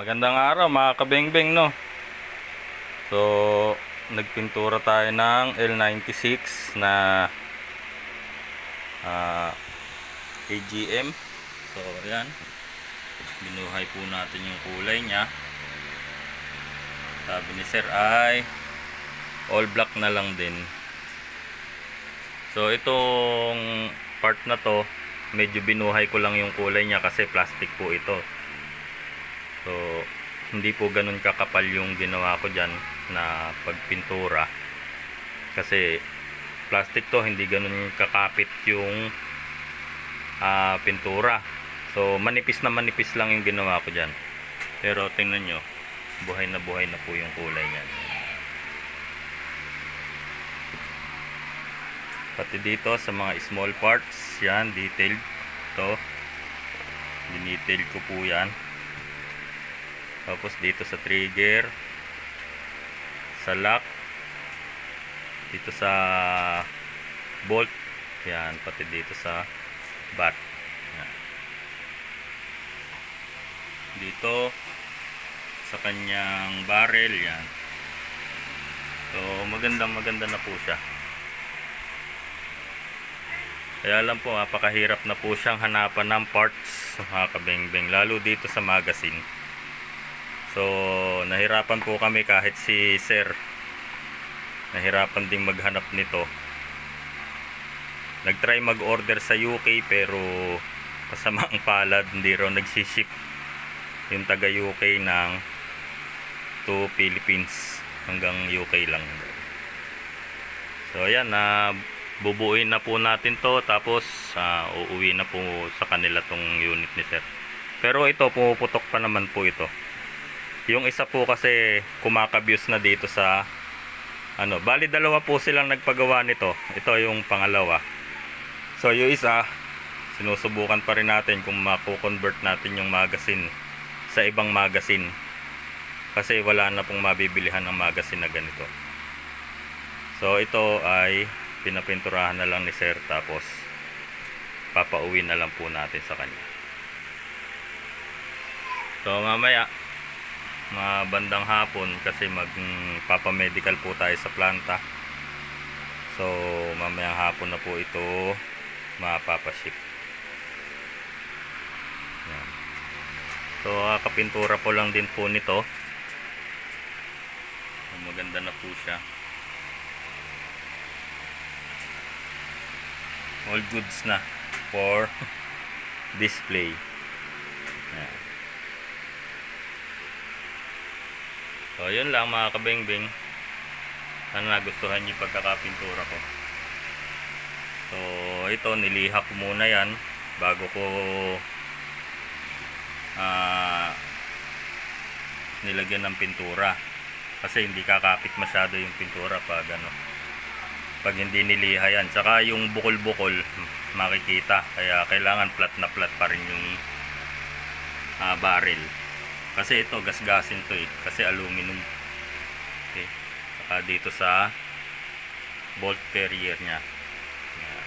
Magandang araw mga kabengbeng, no. So nagpintura tayo ng L96 na AGM. So ayan, binuhay po natin yung kulay nya. Sabi ni sir ay all black na lang din. So itong part na to, medyo binuhay ko lang yung kulay nya kasi plastic po ito. So hindi po ganun kakapal yung ginawa ko dyan na pagpintura, kasi plastic to, hindi ganun kakapit yung pintura. So manipis lang yung ginawa ko dyan, pero tingnan nyo, buhay na po yung kulay niyan. Pati dito sa mga small parts, yan detailed to, dinetail ko po yan. Tapos dito sa trigger, sa lock, dito sa bolt, yan, pati dito sa bat, yan. Dito sa kanyang barrel, yan. So maganda na po siya. Kaya lang po, napakahirap na po siyang hanapan ng parts mga kabengbeng, lalo dito sa magazine. So nahirapan po kami, kahit si sir nahirapan ding maghanap nito. Nagtry mag-order sa UK, pero kasamaang palad, hindi raw nagsiship yung taga UK ng to Philippines, hanggang UK lang. So ayan, bubuuin na po natin to, tapos uuwi na po sa kanila tong unit ni sir. Pero ito, pumuputok pa naman po ito. Yung isa po kasi kumakabyos na dito sa bali dalawa po silang nagpagawa nito. Ito yung pangalawa. So yung isa, sinusubukan pa rin natin kung mako-convert natin yung magazine sa ibang magazine, kasi wala na pong mabibilihan ng magazine na ganito. So ito ay pinapinturahan na lang ni sir, tapos papauwi na lang po natin sa kanya. So mamaya, mga bandang hapon, kasi magpapamedical po tayo sa planta. So mamayang hapon na po ito mapapaship. Yan. So kapintura ko lang din po nito. Maganda na po siya. All goods na for display. Yan. So yun lang mga kabengbeng, sana nagustuhan niyo pagkakapintura ko. So ito, niliha ko muna yan bago ko nilagyan ng pintura, kasi hindi kakapit masyado yung pintura pag hindi niliha yan. Tsaka yung bukol-bukol makikita, kaya kailangan flat na flat pa rin yung barrel. Kasi ito gasgasin to kasi aluminum. Okay. Saka dito sa bolt carrier nya. Yan.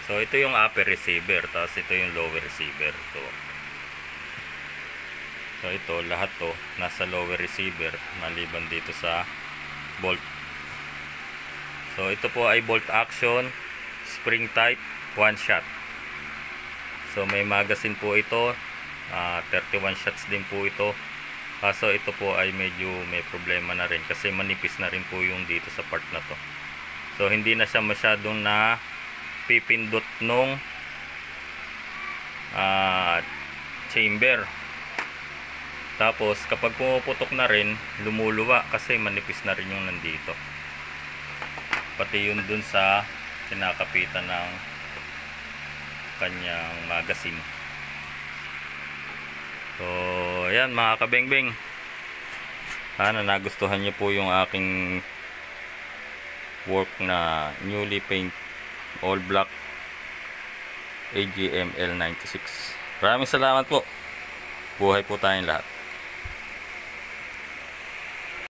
So ito yung upper receiver, tapos ito yung lower receiver to. So ito, lahat to nasa lower receiver, maliban dito sa bolt. So ito po ay bolt action, spring type, one shot. So may magazine po ito, 31 shots din po ito. Kaso ito po ay medyo may problema na rin, kasi manipis na rin po yung dito sa part na to. So hindi na siya masyadong na pipindot nung chamber. Tapos kapag pumuputok na rin, lumuluwa kasi manipis na rin yung nandito, pati yun dun sa kinakapitan ng kanyang magazine. So ayan mga kabengbeng, sana nagustuhan niyo po yung aking work na newly paint all black AGM L96. Maraming salamat po. Buhay po tayong lahat.